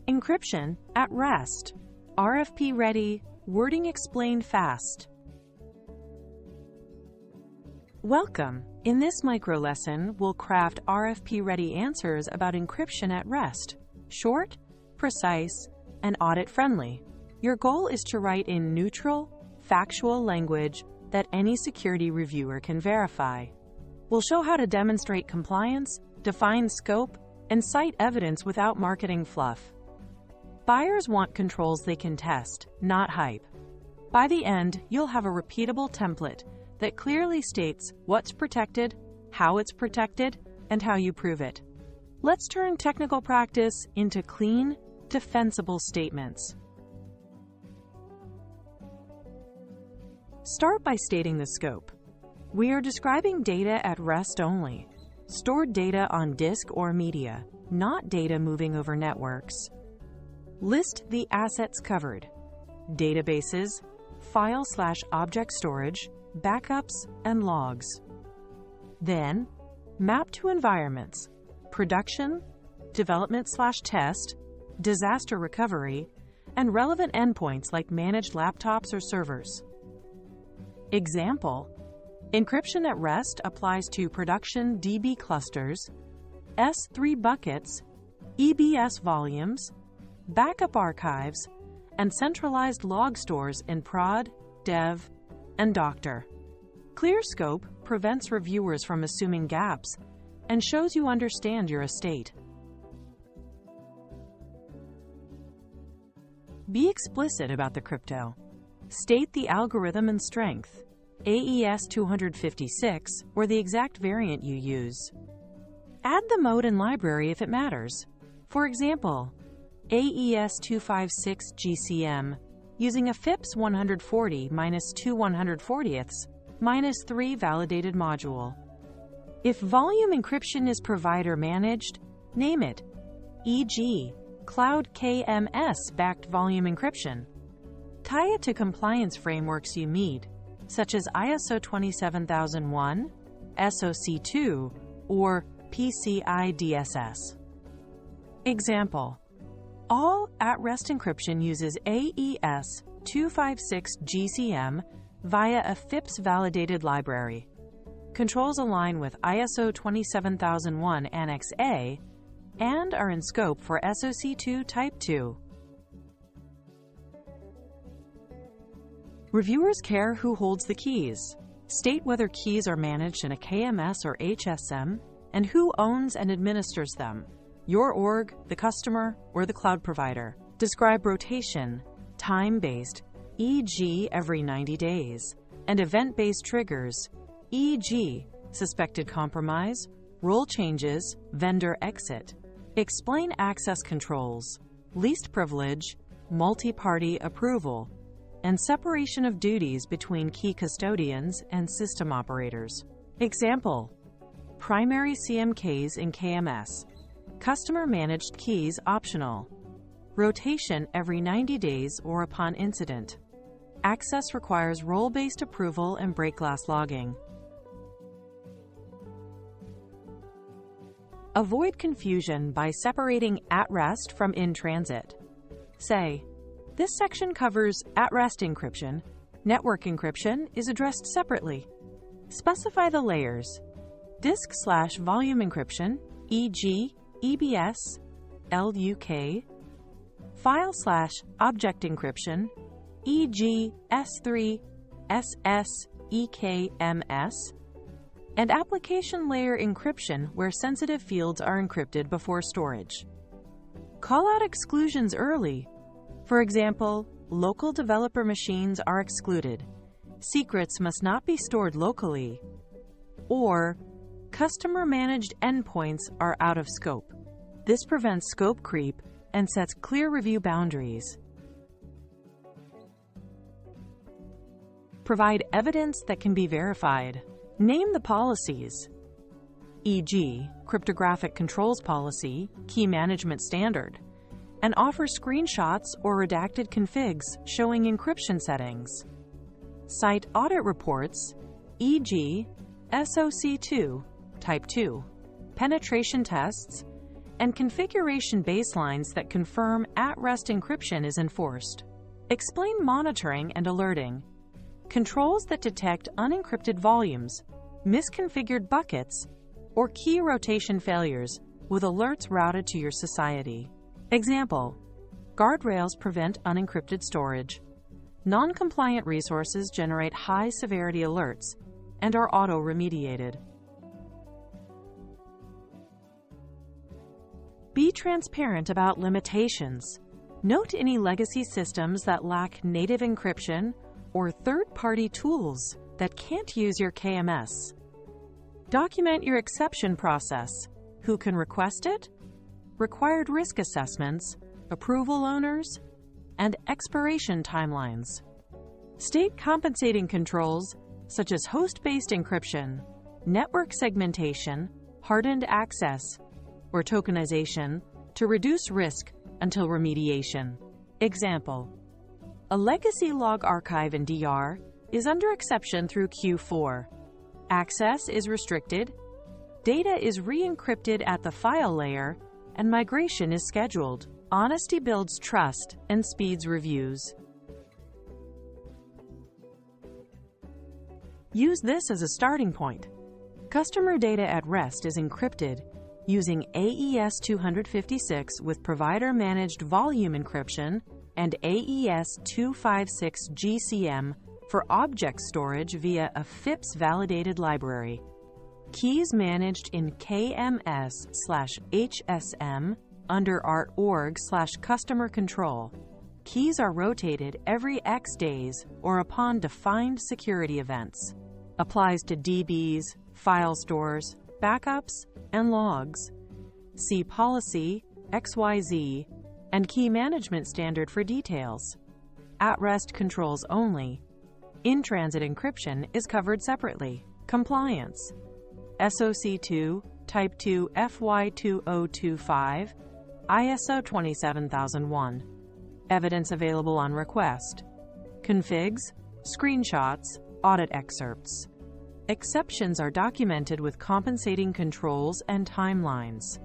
Encryption at rest. RFP-Ready, wording explained fast. Welcome! In this micro lesson, we'll craft RFP-Ready answers about encryption at rest. Short, precise, and audit-friendly. Your goal is to write in neutral, factual language that any security reviewer can verify. We'll show how to demonstrate compliance, define scope, and cite evidence without marketing fluff. Buyers want controls they can test, not hype. By the end, you'll have a repeatable template that clearly states what's protected, how it's protected, and how you prove it. Let's turn technical practice into clean, defensible statements. Start by stating the scope. We are describing data at rest only, stored data on disk or media, not data moving over networks. List the assets covered: databases, file/object storage, backups, and logs. Then, map to environments: production, development/test, disaster recovery, and relevant endpoints like managed laptops or servers. Example: encryption at rest applies to production DB clusters, S3 buckets, EBS volumes, backup archives, and centralized log stores in prod, dev, and doctor. Clear scope prevents reviewers from assuming gaps and shows you understand your estate. Be explicit about the crypto. State the algorithm and strength, AES 256, or the exact variant you use. Add the mode and library if it matters. For example, AES 256 GCM, using a FIPS 140 - 2 140ths -3 validated module. If volume encryption is provider managed, name it, e.g., Cloud KMS-backed volume encryption. Tie it to compliance frameworks you meet, such as ISO 27001, SOC 2, or PCI DSS. Example: all at-rest encryption uses AES 256 GCM via a FIPS-validated library. Controls align with ISO 27001 Annex A and are in scope for SOC 2 Type 2. Reviewers care who holds the keys. State whether keys are managed in a KMS or HSM and who owns and administers them: your org, the customer, or the cloud provider. Describe rotation, time-based, e.g. every 90 days, and event-based triggers, e.g. suspected compromise, role changes, vendor exit. Explain access controls, least privilege, multi-party approval, and separation of duties between key custodians and system operators. Example: primary CMKs in KMS. Customer-managed keys optional. Rotation every 90 days or upon incident. Access requires role-based approval and break glass logging. Avoid confusion by separating at-rest from in-transit. Say, this section covers at-rest encryption. Network encryption is addressed separately. Specify the layers. Disk/volume encryption, e.g., EBS, LUK, file/object encryption, e.g., S3, SS, EKMS, and application layer encryption where sensitive fields are encrypted before storage. Call out exclusions early. For example, local developer machines are excluded. Secrets must not be stored locally. Or, customer-managed endpoints are out of scope. This prevents scope creep and sets clear review boundaries. Provide evidence that can be verified. Name the policies, e.g., Cryptographic Controls Policy, Key Management Standard, and offer screenshots or redacted configs showing encryption settings. Cite audit reports, e.g., SOC 2, Type 2, penetration tests, and configuration baselines that confirm at-rest encryption is enforced. Explain monitoring and alerting. Controls that detect unencrypted volumes, misconfigured buckets, or key rotation failures with alerts routed to your society. Example: guardrails prevent unencrypted storage. Non-compliant resources generate high-severity alerts and are auto-remediated. Be transparent about limitations. Note any legacy systems that lack native encryption or third-party tools that can't use your KMS. Document your exception process, who can request it, required risk assessments, approval owners, and expiration timelines. State compensating controls such as host-based encryption, network segmentation, hardened access, or tokenization to reduce risk until remediation. Example: a legacy log archive in DR is under exception through Q4. Access is restricted, data is re-encrypted at the file layer, and migration is scheduled. Honesty builds trust and speeds reviews. Use this as a starting point. Customer data at rest is encrypted using AES-256 with provider-managed volume encryption and AES-256 GCM for object storage via a FIPS-validated library. Keys managed in KMS/HSM under art.org/customer control. Keys are rotated every X days or upon defined security events. Applies to DBs, file stores, backups, and logs. See Policy XYZ and Key Management Standard for details. At-rest controls only. In-transit encryption is covered separately. Compliance: SOC 2, Type 2 FY2025, ISO 27001. Evidence available on request. Configs, screenshots, audit excerpts. Exceptions are documented with compensating controls and timelines.